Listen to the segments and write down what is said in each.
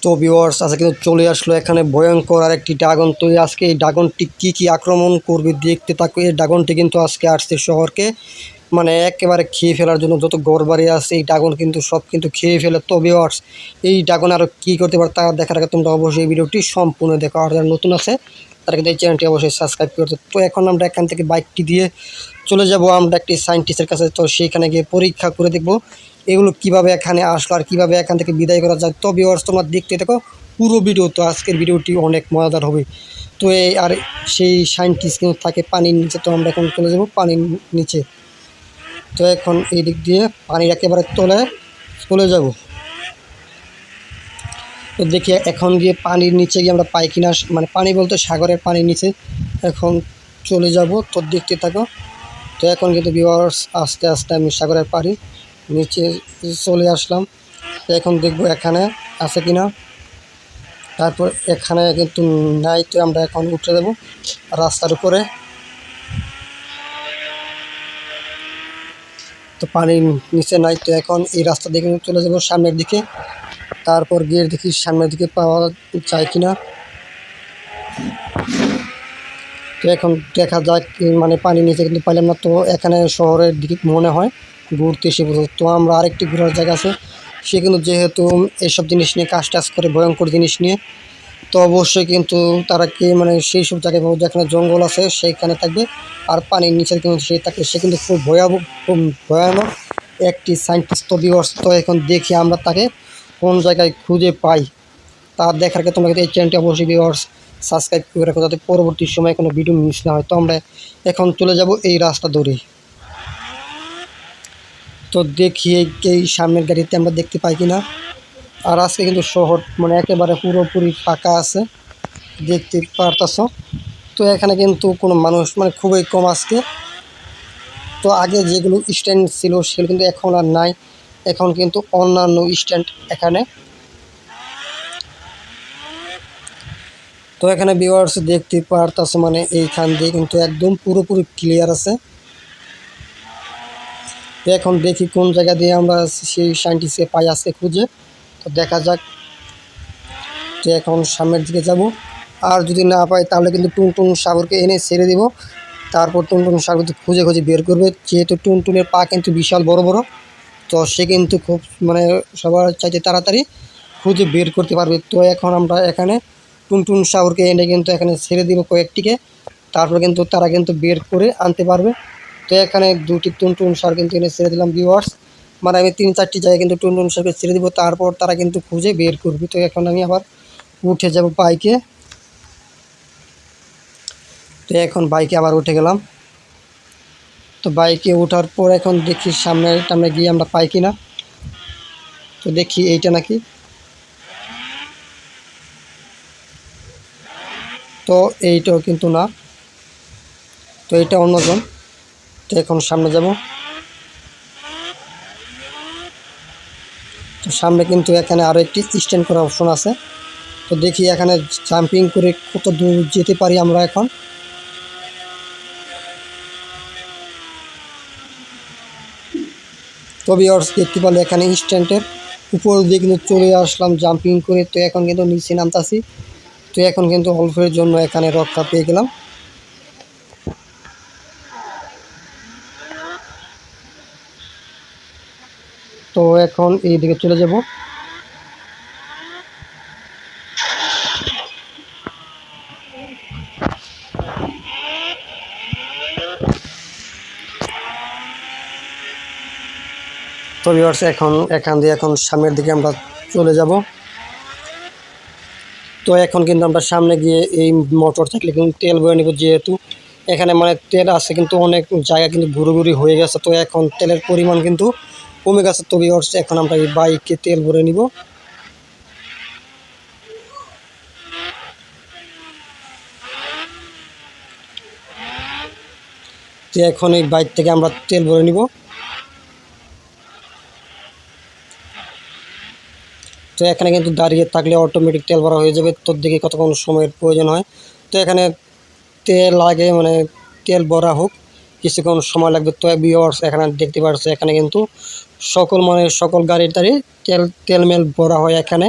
তো ভিউয়ার্স আজকে কিন্তু চলে আসলো এখানে ভয়ঙ্কর আরেকটি ড্রাগন। তো আজকে এই ড্রাগনটি কী আক্রমণ করবে দেখতে থাকো। এই ড্রাগনটি কিন্তু আজকে আসছে শহরকে মানে একেবারে খেয়ে ফেলার জন্য। যত ঘরবাড়ি আছে এই ড্রাগন কিন্তু সব কিন্তু খেয়ে ফেলে। তো ভিউয়ার্স এই ড্রাগন আরও কী করতে পারে তা দেখার আগে তোমরা অবশ্যই এই ভিডিওটি সম্পূর্ণ দেখো। আর যারা নতুন আছে তারা কিন্তু এই চ্যানেলটি অবশ্যই সাবস্ক্রাইব করতে। তো এখন আমরা এখান থেকে বাইকটি দিয়ে চলে যাব আমরা একটি সায়েন্টিস্টের কাছে। তো সেইখানে গিয়ে পরীক্ষা করে দেখব এগুলো কিভাবে এখানে আসলো আর কীভাবে এখান থেকে বিদায় করা যায়। তো ভিউয়ার্স তোমরা দেখতে দেখো পুরো ভিডিও। তো আজকের ভিডিওটি অনেক মজাদার হবে। তো এই আর সেই সায়েন্টিস্ট কিন্তু থাকে পানির নিচে। তো আমরা এখন চলে যাব পানির নিচে। তো এখন এই দিক দিয়ে পানির একেবারে তলে চলে যাব। তো দেখি এখন গিয়ে পানির নিচে গিয়ে আমরা পাই কিনা, মানে পানি বলতে সাগরের পানির নিচে এখন চলে যাব। তো দেখতে থাকো। তো এখন কিন্তু ভিউয়ার্স আস্তে আস্তে আমি সাগরের পানি নিচে চলে আসলাম। তো এখন দেখব এখানে আছে কিনা, তারপর এখানে কিন্তু নাই। তো আমরা এখন উঠে দেব রাস্তার উপরে। তো পানির নিচে নাই। তো এখন এই রাস্তা দিকে চলে যাব সামনের দিকে। তারপর গিয়ে দেখি সামনের দিকে পাওয়া যায় কিনা। তো এখন দেখা যাক, মানে পানির নিচে কিন্তু পাইলাম না। তো এখানে শহরের দিকে মনে হয় ঘুরতে এসে পড়েছে। তো আমরা আরেকটি ঘোরার জায়গা আছে, সে কিন্তু যেহেতু এইসব জিনিস নিয়ে কাজ করে ভয়ঙ্কর জিনিস নিয়ে, তো অবশ্যই কিন্তু তারা কি মানে সেই সব জায়গায় যেখানে জঙ্গল আছে সেইখানে থাকবে। আর পানির নিচে কিন্তু সে থাকে, সে কিন্তু খুব ভয়ানক একটি সায়েন্টিস্ট। তো ভিউয়ার্স তো এখন দেখি আমরা তাকে কোন জায়গায় খুঁজে পাই। তা দেখার আগে তোমরা কিন্তু এই চ্যানেলটি অবশ্যই ভিউয়ার্স সাবস্ক্রাইব করে রাখো, যাতে পরবর্তী সময় কোনো ভিডিও মিস না হয়। তো আমরা এখন চলে যাব এই রাস্তা ধরে। তো দেখি এই সামনের গাড়িতে আমরা দেখতে পাই কিনা। আর আজকে কিন্তু শহর মানে একেবারে পুরোপুরি ফাঁকা আছে, দেখতে পারতাছ। তো এখানে কিন্তু কোনো মানুষ মানে খুবই কম আজকে। তো আগে যেগুলো স্ট্যান্ড ছিল সেগুলো কিন্তু এখন আর নাই। এখন কিন্তু অন্যান্য স্ট্যান্ড এখানে। তো এখানে ভিউয়ার্স দেখতে পারতাছ মানে এইখান দিয়ে কিন্তু একদম পুরোপুরি ক্লিয়ার আছে। তো এখন দেখি কোন জায়গা দিয়ে আমরা সেই সায়েন্টিস্টকে পাই আজকে খুঁজে। তো দেখা যাক। তো এখন সামনের দিকে যাব। আর যদি না পাই তাহলে কিন্তু টুনটুন সাগরকে এনে ছেড়ে দিব। তারপর টুনটুন সাগর খুঁজে বের করবে, যেহেতু টুনটুনের পা কিন্তু বিশাল বড় বড়। তো সে কিন্তু খুব মানে সবার চাইতে তাড়াতাড়ি খুঁজে বের করতে পারবে। তো এখন আমরা এখানে টুনটুন সাগরকে এনে কিন্তু এখানে ছেড়ে দিব কয়েকটিকে। তারপর কিন্তু তারা কিন্তু বের করে আনতে পারবে। তো এখানে দুটি টুনটুন সাগর কিন্তু এনে ছেড়ে দিলাম ভিউয়ার্স। মানে আমি 3-4টি জায়গায় কিন্তু টুনটুন সাগরকে ছেড়ে দিব, তারপর তারা কিন্তু খুঁজে বের করবে। তো এখন আমি আবার উঠে যাব বাইকে। তো এখন বাইকে আবার উঠে গেলাম। তো বাইকে ওঠার পর এখন দেখি সামনে গিয়ে আমরা পাই কিনা। তো দেখি এইটা নাকি। তো এইটাও কিন্তু না, তো এইটা অন্যজন। তো এখন সামনে যাব। তো সামনে কিন্তু এখানে আরও একটি স্ট্যান্ড করার অপশন আছে। তো দেখি এখানে জাম্পিং করে কত দূর যেতে পারি আমরা এখন। তো ভিউয়ার্স দেখতে পারলে এখানে স্ট্যান্ডের উপর দিয়ে কিন্তু চলে আসলাম জাম্পিং করে। তো এখন কিন্তু নিচে নামতাছি। তো এখন কিন্তু অল্পের জন্য এখানে রক্ষা পেয়ে গেলাম। তো এখন এই দিকে চলে যাব। তো ভিউয়ার্স এখান দিয়ে এখন সামনের দিকে আমরা চলে যাব। তো এখন কিন্তু আমরা সামনে গিয়ে এই মোটর সাইকেলে কিন্তু তেল বয়ে নেব, যেহেতু এখানে মানে তেল আছে কিন্তু অনেক জায়গা কিন্তু ঘুরোঘুরি হয়ে গেছে। তো এখন তেলের পরিমাণ কিন্তু কমে গেছে। তো ভিউয়ার্স এখন আমরা এই বাইকে তেল ভরে নিব। তো এখন এই বাইক থেকে আমরা তেল ভরে নিব। তো এখানে কিন্তু দাঁড়িয়ে থাকলে অটোমেটিক তেল ভরা হয়ে যাবে। তোর দিকে কতক্ষণ সময়ের প্রয়োজন হয়। তো এখানে তেল লাগে মানে তেল ভরা হোক কিছুক্ষণ সময় লাগবে। তো ভিউয়ার্স এখানে দেখতে পাচ্ছ এখানে কিন্তু সকল গাড়ির তেল মেল ভরা হয় এখানে।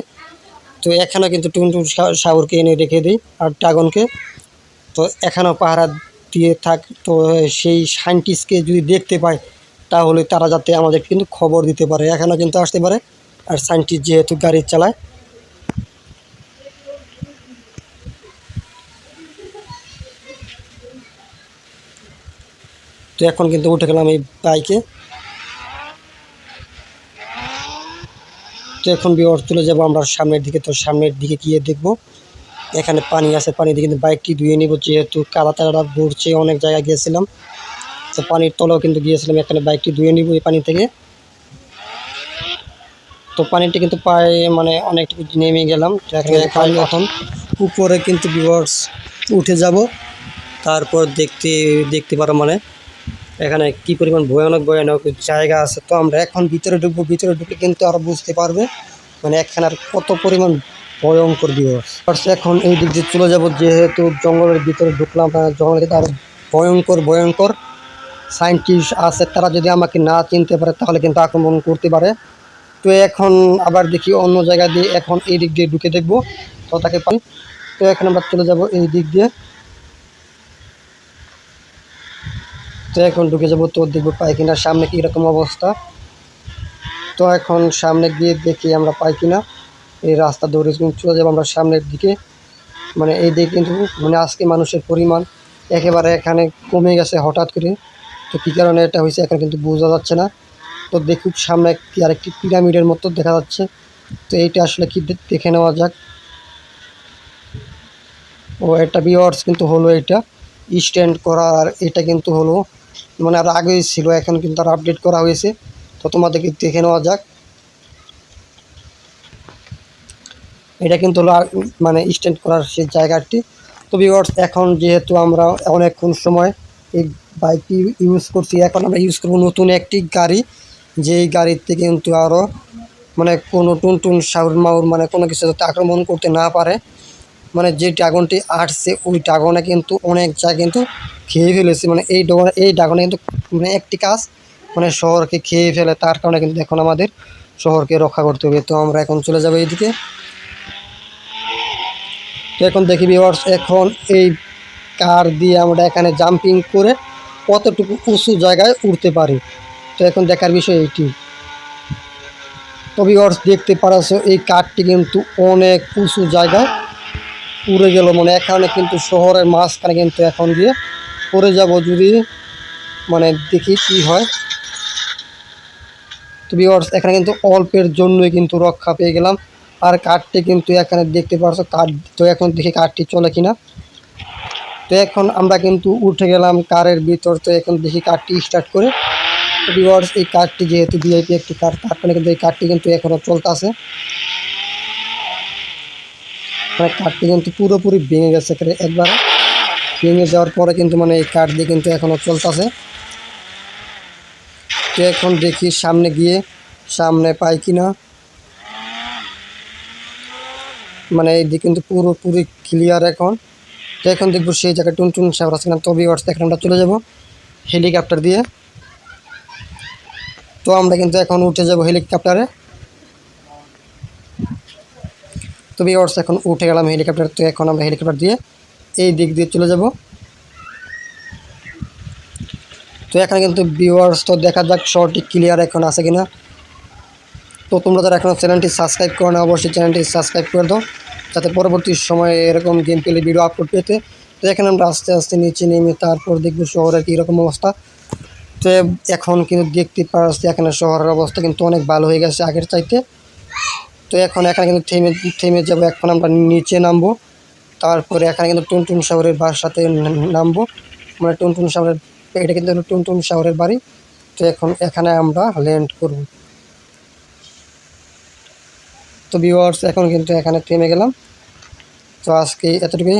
তো এখানেও কিন্তু টুনটুন সাগরকে এনে রেখে দিই আর ড্রাগনকে। তো এখানেও পাহারা দিয়ে থাক। তো সেই সায়েন্টিস্টকে যদি দেখতে পায় তাহলে তারা যাতে আমাদের কিন্তু খবর দিতে পারে, এখানেও কিন্তু আসতে পারে। আর সায়েন্টিস্ট যেহেতু গাড়ি চালায়, তো এখন কিন্তু উঠে গেলাম এই বাইকে। তো এখন বিওর চলে যাবো আমরা সামনের দিকে। তো সামনের দিকে গিয়ে দেখবো এখানে পানি আছে, পানি দিয়ে কিন্তু বাইকটি ধুয়ে নিব, যেহেতু কাদা তারা ঘুরছে। অনেক জায়গায় গিয়েছিলাম, তো পানির তলেও কিন্তু গিয়েছিলাম, এখানে বাইকটি ধুয়ে নিব এই পানি থেকে। তো পানিটি কিন্তু পায়ে মানে অনেকটুকু নেমে গেলাম। এখন উপরে কিন্তু ভিউয়ার্স উঠে যাব, তারপর দেখতে পারো মানে এখানে কি পরিমাণ ভয়ানক ভয়ানক জায়গা আছে। তো আমরা এখন ভিতরে ঢুকবো, ভিতরে ঢুকলে কিন্তু আরও বুঝতে পারবে মানে এখানে আর কত পরিমাণ ভয়ঙ্কর ভিউয়ার্স। এখন এই দিক দিয়ে চলে যাব, যেহেতু জঙ্গলের ভিতরে ঢুকলাম, জঙ্গলের ভিতরে আরও ভয়ঙ্কর ভয়ঙ্কর সায়েন্টিস্ট আছে। তারা যদি আমাকে না চিনতে পারে তাহলে কিন্তু আক্রমণ করতে পারে। তো এখন আবার দেখি অন্য জায়গা দিয়ে, এখন এই দিক দিয়ে ঢুকে দেখবো তো তাকে পাই। তো এখন আমরা চলে যাব এই দিক দিয়ে। তো এখন ঢুকে যাবো, তো দেখবো পাই কিনা সামনে কীরকম অবস্থা। তো এখন সামনে গিয়ে দেখি আমরা পাই কিনা। এই রাস্তা দৌড়ে চলে যাবো আমরা সামনের দিকে। মানে এই দিকে কিন্তু মানে আজকে মানুষের পরিমাণ একেবারে এখানে কমে গেছে হঠাৎ করে। তো কী কারণে এটা হয়েছে এখন কিন্তু বোঝা যাচ্ছে না। তো দেখুক সামনে আরেকটি পিরামিডের মতো দেখা যাচ্ছে। তো এইটা আসলে কি দেখে নেওয়া যাক। ও এটা ভিউয়ার্স কিন্তু হলো এটা স্ট্যান্ড করা, আর এটা কিন্তু হলো মানে আর আগেই ছিল, এখন কিন্তু আর আপডেট করা হয়েছে। তো তোমাদেরকে দেখে নেওয়া যাক। এটা কিন্তু হলো মানে স্ট্যান্ড করার সেই জায়গাটি। তো ভিউয়ার্স এখন যেহেতু আমরা অনেকক্ষণ সময় এই বাইকটি ইউজ করছি, এখন আমরা ইউজ করবো নতুন একটি গাড়ি, যেই গাড়িতে কিন্তু আরও মানে কোনো টুনটুন সাউর মাউর মানে কোনো কিছু যাতে আক্রমণ করতে না পারে। মানে যে ড্রাগনটি আসছে ওই ড্রাগনে কিন্তু অনেক জায়গায় কিন্তু খেয়ে ফেলেছে। মানে এই ড্রাগনে কিন্তু মানে একটি কাজ মানে শহরকে খেয়ে ফেলে, তার কারণে কিন্তু এখন আমাদের শহরকে রক্ষা করতে হবে। তো আমরা এখন চলে যাবো এইদিকে। তো এখন দেখি ভিউয়ার্স এখন এই কার দিয়ে আমরা এখানে জাম্পিং করে কতটুকু উঁচু জায়গায় উঠতে পারি। তো এখন দেখার বিষয় এইটি। তো ভিউয়ার্স দেখতে পারছো এই কারটি কিন্তু অনেক উঁচু জায়গায় উড়ে গেল। মানে এখানে কিন্তু শহরের মাঝখানে কিন্তু এখন গিয়ে পড়ে যাব যদি মানে দেখি কি হয়। তো ভিউয়ার্স এখানে কিন্তু অল্পের জন্যই কিন্তু রক্ষা পেয়ে গেলাম। আর কারটি কিন্তু এখানে দেখতে পারছো কার। তো এখন দেখি কারটি চলে কিনা। তো এখন আমরা কিন্তু উঠে গেলাম কারের ভিতর। তো এখন দেখি কারটি স্টার্ট করে। তো ভিউয়ার্স এই কারটি যেহেতু ভিআইপি একটি কার, তার কারণে কিন্তু এই কারটি কিন্তু এখনও চলতেছে। মানে কারটি কিন্তু পুরোপুরি ভেঙে গেছে, একবার ভেঙে যাওয়ার পরে কিন্তু মানে এই কার দিয়ে কিন্তু এখনও চলতেছে। তো এখন দেখি সামনে গিয়ে সামনে পাই কিনা। মানে এই দিকে কিন্তু পুরোপুরি ক্লিয়ার এখন। তো এখন দেখবো সেই জায়গায় টুনটুন সাগর আছে না। তো ভিউয়ার্স এখন আমরা চলে যাব হেলিকপ্টার দিয়ে। তো আমরা কিন্তু এখন উঠে যাব হেলিকপ্টারে। তো ভিউয়ার্স এখন উঠে গেলাম হেলিকপ্টার। তো এখন আমরা হেলিকপ্টার দিয়ে এই দিক দিয়ে চলে যাব। তো এখানে কিন্তু ভিউয়ার্স তো দেখা যাক শর্টটি ক্লিয়ার এখন আছে কিনা। তো তোমরা যারা এখনও চ্যানেলটি সাবস্ক্রাইব করো না অবশ্যই চ্যানেলটি সাবস্ক্রাইব করে দাও, যাতে পরবর্তী সময়ে এরকম গেম প্লে ভিডিও আপলোড পেতে। তো এখানে আমরা আস্তে আস্তে নিচে নেমে তারপর দেখবো শহরের কীরকম অবস্থা। তো এখন কিন্তু দেখতে পাচ্ছি এখানে শহরের অবস্থা কিন্তু অনেক ভালো হয়ে গেছে আগের চাইতে। তো এখন এখানে কিন্তু থেমে যাবো। এখন আমরা নিচে নামবো, তারপরে এখানে কিন্তু টুনটুন সাগরের বাসাতে নামবো। মানে টুনটুন সাগরের এটা কিন্তু হলো টুনটুন সাগরের বাড়ি। তো এখন এখানে আমরা ল্যান্ড করব। তো ভিউয়ার্স এখন কিন্তু এখানে থেমে গেলাম। তো আজকে এতটুকুই।